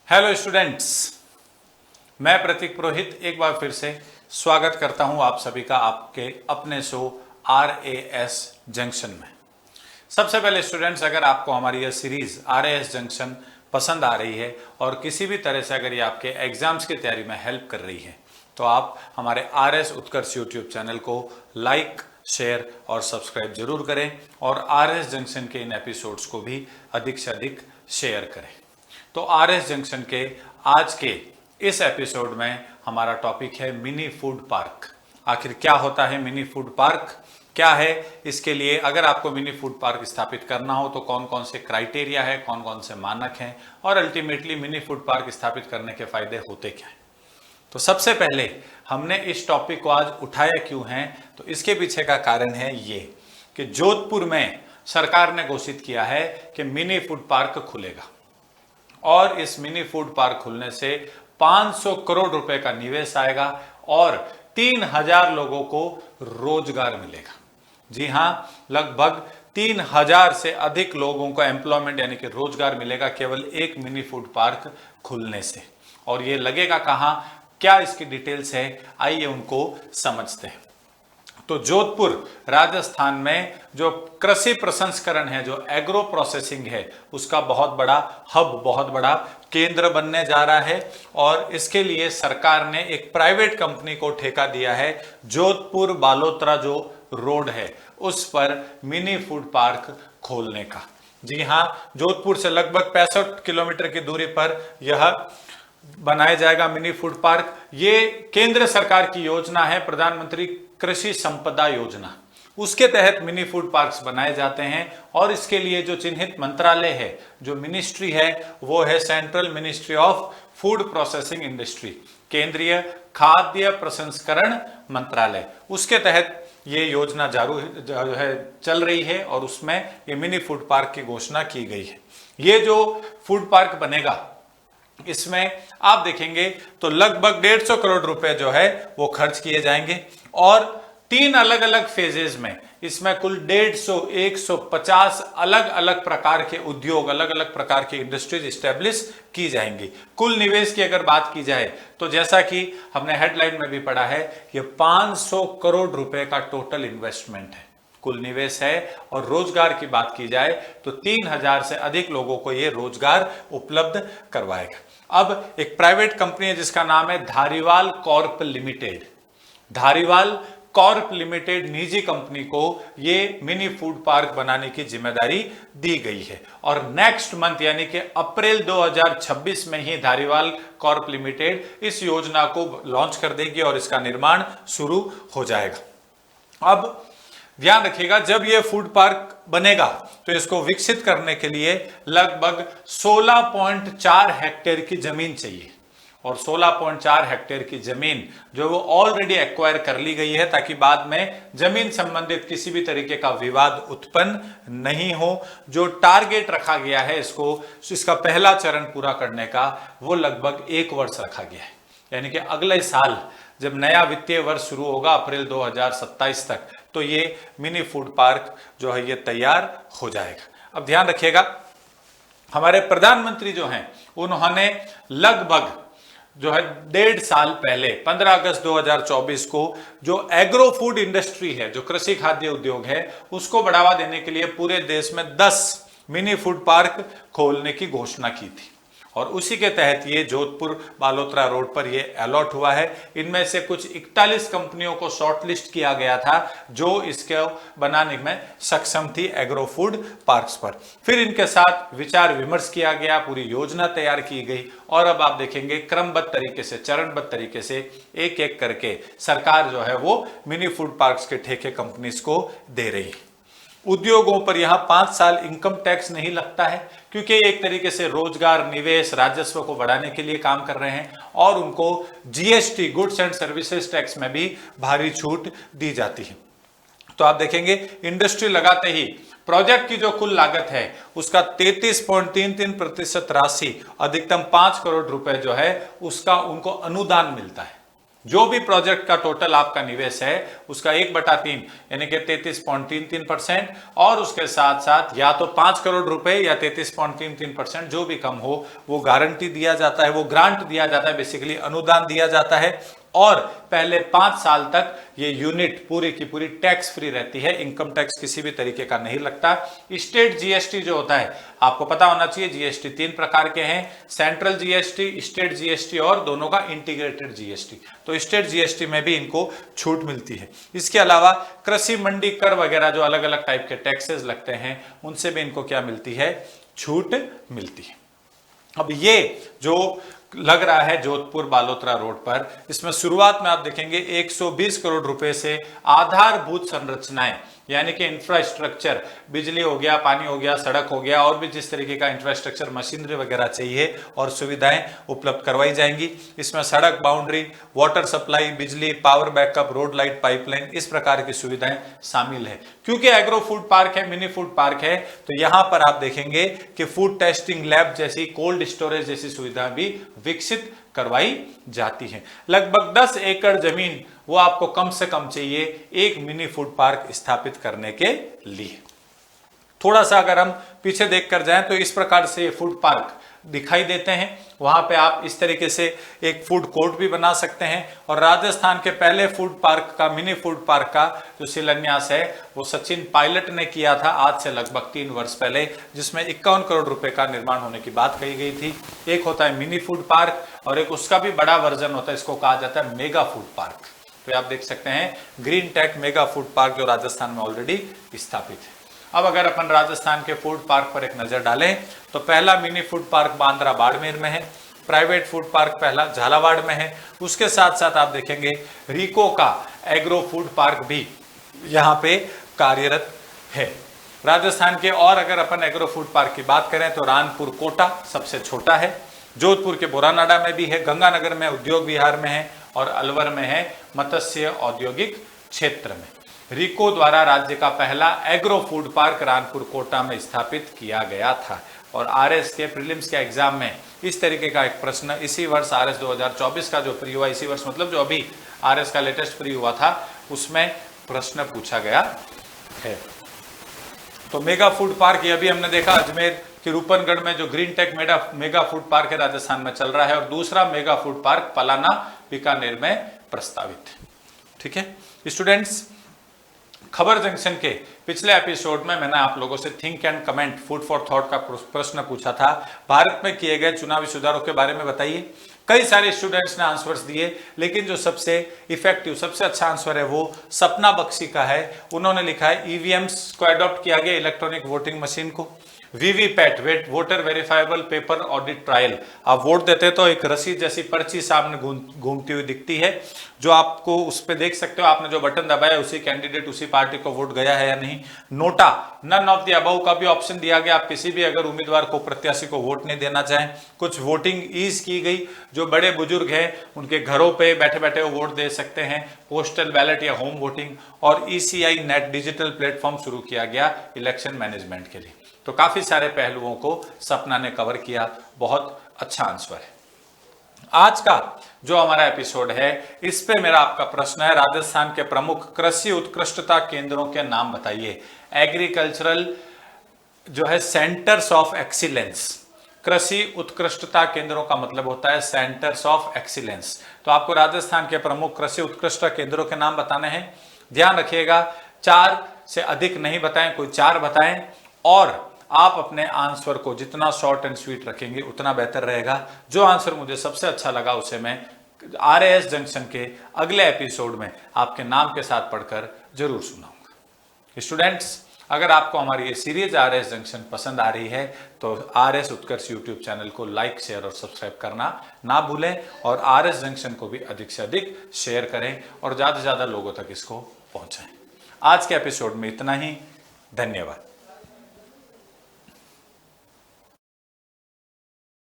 Hello students, मैं प्रतीक पुरोहित एक बार फिर से स्वागत करता हूं आप सभी का आपके अपने शो RAS जंक्शन में। सबसे पहले स्टूडेंट्स, अगर आपको हमारी यह सीरीज RAS जंक्शन पसंद आ रही है और किसी भी तरह से अगर ये आपके एग्जाम्स की तैयारी में हेल्प कर रही है तो आप हमारे RS उत्कर्ष यूट्यूब चैनल को लाइक, शेयर और सब्सक्राइब जरूर करें और RS जंक्शन के इन एपिसोड्स को भी अधिक से अधिक शेयर करें। तो RS जंक्शन के आज के इस एपिसोड में हमारा टॉपिक है मिनी फूड पार्क। आखिर क्या होता है मिनी फूड पार्क, क्या है इसके लिए, अगर आपको मिनी फूड पार्क स्थापित करना हो तो कौन कौन से क्राइटेरिया है, कौन कौन से मानक हैं और अल्टीमेटली मिनी फूड पार्क स्थापित करने के फायदे होते क्या हैं। तो सबसे पहले हमने इस टॉपिक को आज उठाया क्यों है, तो इसके पीछे का कारण है ये कि जोधपुर में सरकार ने घोषित किया है कि मिनी फूड पार्क खुलेगा और इस मिनी फूड पार्क खुलने से 500 करोड़ रुपए का निवेश आएगा और 3000 लोगों को रोजगार मिलेगा। जी हां, लगभग 3000 से अधिक लोगों को एम्प्लॉयमेंट यानी कि रोजगार मिलेगा केवल एक मिनी फूड पार्क खुलने से। और ये लगेगा कहां, क्या इसकी डिटेल्स है, आइए उनको समझते हैं। तो जोधपुर राजस्थान में जो कृषि प्रसंस्करण है, जो एग्रो प्रोसेसिंग है, उसका बहुत बड़ा हब, बहुत बड़ा केंद्र बनने जा रहा है और इसके लिए सरकार ने एक प्राइवेट कंपनी को ठेका दिया है। जोधपुर बालोतरा जो रोड है उस पर मिनी फूड पार्क खोलने का। जी हां, जोधपुर से लगभग 65 किलोमीटर की दूरी पर यह बनाया जाएगा मिनी फूड पार्क। ये केंद्र सरकार की योजना है, प्रधानमंत्री कृषि संपदा योजना, उसके तहत मिनी फूड पार्क्स बनाए जाते हैं और इसके लिए जो चिन्हित मंत्रालय है, जो मिनिस्ट्री है, वो है central ministry of food processing industry, केंद्रीय खाद्य प्रसंस्करण मंत्रालय। उसके तहत ये योजना जो है चल रही है और उसमें ये मिनी फूड पार्क की घोषणा की गई है। ये जो फूड पार्क बनेगा इसमें आप देखेंगे तो लगभग 150 करोड़ रुपए जो है वो खर्च किए जाएंगे और 3 अलग अलग फेजेस में इसमें कुल 150 150 अलग अलग प्रकार के उद्योग, अलग अलग प्रकार की इंडस्ट्रीज स्टैब्लिश की जाएंगी। कुल निवेश की अगर बात की जाए तो जैसा कि हमने हेडलाइन में भी पढ़ा है, ये 500 करोड़ रुपए का टोटल इन्वेस्टमेंट है, कुल निवेश है। और रोजगार की बात की जाए तो 3000 से अधिक लोगों को यह रोजगार उपलब्ध करवाएगा। अब एक प्राइवेट कंपनी है जिसका नाम है Dhariwal Corp limited. Dhariwal Corp limited निजी कंपनी को ये मिनी फूड पार्क बनाने की जिम्मेदारी दी गई है और नेक्स्ट मंथ यानी कि अप्रैल 2026 में ही धारीवाल कॉर्प लिमिटेड इस योजना को लॉन्च कर देगी और इसका निर्माण शुरू हो जाएगा। अब ध्यान रखिएगा, जब यह फूड पार्क बनेगा तो इसको विकसित करने के लिए लगभग 16.4 हेक्टेयर की जमीन चाहिए और 16.4 हेक्टेयर की जमीन जो वो ऑलरेडी एक्वायर कर ली गई है ताकि बाद में जमीन संबंधित किसी भी तरीके का विवाद उत्पन्न नहीं हो। जो टारगेट रखा गया है इसका पहला चरण पूरा करने का, वो लगभग 1 वर्ष रखा गया है, यानी कि अगले साल जब नया वित्तीय वर्ष शुरू होगा अप्रैल 2027 तक, तो ये मिनी फूड पार्क जो है ये तैयार हो जाएगा। अब ध्यान रखिएगा, हमारे प्रधानमंत्री जो हैं उन्होंने लगभग जो है 1.5 साल पहले 15 अगस्त 2024 को जो एग्रो फूड इंडस्ट्री है, जो कृषि खाद्य उद्योग है, उसको बढ़ावा देने के लिए पूरे देश में 10 मिनी फूड पार्क खोलने की घोषणा की थी और उसी के तहत ये जोधपुर बालोतरा रोड पर ये अलॉट हुआ है। इनमें से कुछ 41 कंपनियों को शॉर्टलिस्ट किया गया था जो इसके बनाने में सक्षम थी एग्रो फूड पार्क्स पर। फिर इनके साथ विचार विमर्श किया गया, पूरी योजना तैयार की गई और अब आप देखेंगे क्रमबद्ध तरीके से, चरणबद्ध तरीके से एक एक करके सरकार जो है वो मिनी फूड पार्क्स के ठेके कंपनीज को दे रही है। उद्योगों पर यहां 5 साल इनकम टैक्स नहीं लगता है क्योंकि एक तरीके से रोजगार, निवेश, राजस्व को बढ़ाने के लिए काम कर रहे हैं और उनको GST, goods and services tax में भी भारी छूट दी जाती है। तो आप देखेंगे इंडस्ट्री लगाते ही प्रोजेक्ट की जो कुल लागत है उसका 33.33% राशि, अधिकतम 5 करोड़ रुपए जो है उसका उनको अनुदान मिलता है। जो भी प्रोजेक्ट का टोटल आपका निवेश है उसका 1/3 यानी कि 33.33% और उसके साथ साथ या तो 5 करोड़ रुपए या 33.33% जो भी कम हो वो गारंटी दिया जाता है, वो ग्रांट दिया जाता है, बेसिकली अनुदान दिया जाता है। और पहले 5 साल तक ये यूनिट पूरी की पूरी टैक्स फ्री रहती है, इनकम टैक्स किसी भी तरीके का नहीं लगता। स्टेट जीएसटी जो होता है आपको पता होना चाहिए, जीएसटी 3 प्रकार के हैं, सेंट्रल जीएसटी, स्टेट जीएसटी और दोनों का इंटीग्रेटेड जीएसटी। तो स्टेट जीएसटी में भी इनको छूट मिलती है। इसके अलावा कृषि मंडी कर वगैरह जो अलग अलग टाइप के टैक्सेस लगते हैं उनसे भी इनको क्या मिलती है, छूट मिलती है। अब ये जो लग रहा है जोधपुर बालोतरा रोड पर, इसमें शुरुआत में आप देखेंगे 120 करोड़ रुपए से आधारभूत संरचनाएं यानी कि इंफ्रास्ट्रक्चर, बिजली हो गया, पानी हो गया, सड़क हो गया और भी जिस तरीके का इंफ्रास्ट्रक्चर, मशीनरी वगैरह चाहिए और सुविधाएं उपलब्ध करवाई जाएंगी। इसमें सड़क, बाउंड्री, वाटर सप्लाई, बिजली, power backup, road light, pipeline, इस प्रकार की सुविधाएं शामिल है। क्योंकि एग्रो फूड पार्क है, मिनी फूड पार्क है, तो यहां पर आप देखेंगे कि फूड टेस्टिंग लैब जैसी, कोल्ड स्टोरेज जैसी सुविधा भी विकसित करवाई जाती है। लगभग 10 एकड़ जमीन वो आपको कम से कम चाहिए एक मिनी फूड पार्क स्थापित करने के लिए। थोड़ा सा अगर हम पीछे देखकर जाएं तो इस प्रकार से ये फूड पार्क दिखाई देते हैं। वहां पे आप इस तरीके से एक फूड कोर्ट भी बना सकते हैं। और राजस्थान के पहले फूड पार्क का, मिनी फूड पार्क का जो शिलान्यास है वो सचिन पायलट ने किया था आज से लगभग 3 वर्ष पहले, जिसमें 51 करोड़ रुपए का निर्माण होने की बात कही गई थी। एक होता है मिनी फूड पार्क और एक उसका भी बड़ा वर्जन होता है, इसको कहा जाता है मेगा फूड पार्क। तो आप देख सकते हैं green tech mega food park जो राजस्थान में ऑलरेडी स्थापित है। अब अगर अपन राजस्थान के फूड पार्क पर एक नजर डालें तो पहला mini food park Bandra Barmer में है, प्राइवेट फूड पार्क पहला झालावाड़ में है। उसके साथ साथ आप देखेंगे रीको का एग्रो फूड पार्क भी यहाँ पे कार्यरत है। राजस्थान के और अगर अपन एग्रो फूड पार्क की बात करें तो रानपुर कोटा सबसे छोटा है, जोधपुर के बोरानाडा में भी है, गंगानगर में उद्योग विहार में है और अलवर में है मत्स्य औद्योगिक क्षेत्र में। रीको द्वारा राज्य का पहला agro food park Ranpur Kota में स्थापित किया गया था। और आरएस के प्रीलिम्स के एग्जाम में इस तरीके का एक प्रश्न इसी वर्ष आरएस 2024 का जो प्री हुआ, इसी वर्ष मतलब जो अभी आरएस का लेटेस्ट प्री हुआ था उसमें प्रश्न पूछा गया है। तो मेगा फूड पार्क ये भी हमने देखा अजमेर कि रूपनगढ़ में जो green tech mega food park है राजस्थान में चल रहा है और दूसरा mega food park Palana Bikaner में प्रस्तावित है। ठीक है स्टूडेंट्स, खबर जंक्शन के पिछले एपिसोड में मैंने आप लोगों से think and comment food for thought का प्रश्न पूछा था। भारत में किए गए चुनावी सुधारों के बारे में बताइए। कई सारे स्टूडेंट्स ने आंसर्स दिए, लेकिन जो सबसे इफेक्टिव, सबसे अच्छा आंसर है वो सपना बख्शी का है। उन्होंने लिखा है ईवीएम्स को अडॉप्ट किया गया, इलेक्ट्रॉनिक वोटिंग मशीन को। VVPAT, voter verifiable paper audit trial, आप वोट देते तो एक रसीद जैसी पर्ची सामने घूमती हुई दिखती है जो आपको उस पर देख सकते हो, आपने जो बटन दबाया उसी कैंडिडेट, उसी पार्टी को वोट गया है या नहीं। NOTA, none of the above का भी ऑप्शन दिया गया, आप किसी भी अगर उम्मीदवार को, प्रत्याशी को वोट नहीं देना चाहें। कुछ वोटिंग ईज की गई, जो बड़े बुजुर्ग हैं उनके घरों पे बैठे बैठे वो वोट दे सकते हैं, पोस्टल बैलेट या होम वोटिंग। और ईसीआई नेट डिजिटल प्लेटफॉर्म शुरू किया गया इलेक्शन मैनेजमेंट के लिए। तो काफी सारे पहलुओं को सपना ने कवर किया, बहुत अच्छा आंसर है। आज का जो हमारा एपिसोड है इस पे मेरा आपका प्रश्न है, राजस्थान के प्रमुख कृषि उत्कृष्टता केंद्रों के नाम बताइए। एग्रीकल्चरल जो है सेंटर्स ऑफ एक्सीलेंस, कृषि उत्कृष्टता केंद्रों का मतलब होता है सेंटर्स ऑफ एक्सीलेंस। तो आपको राजस्थान के प्रमुख कृषि उत्कृष्टता केंद्रों के नाम बताने हैं। ध्यान रखिएगा 4 से अधिक नहीं बताएं, कोई 4 बताएं और आप अपने आंसर को जितना शॉर्ट एंड स्वीट रखेंगे उतना बेहतर रहेगा। जो आंसर मुझे सबसे अच्छा लगा उसे मैं आरएएस जंक्शन के अगले एपिसोड में आपके नाम के साथ पढ़कर जरूर सुनाऊंगा। स्टूडेंट्स, अगर आपको हमारी ये सीरीज आरएएस जंक्शन पसंद आ रही है तो आरएएस उत्कर्ष यूट्यूब चैनल को लाइक, शेयर और सब्सक्राइब करना ना भूलें और आरएएस जंक्शन को भी अधिक से अधिक शेयर करें और ज्यादा से ज्यादा लोगों तक इसको पहुंचाएं। आज के एपिसोड में इतना ही। धन्यवाद।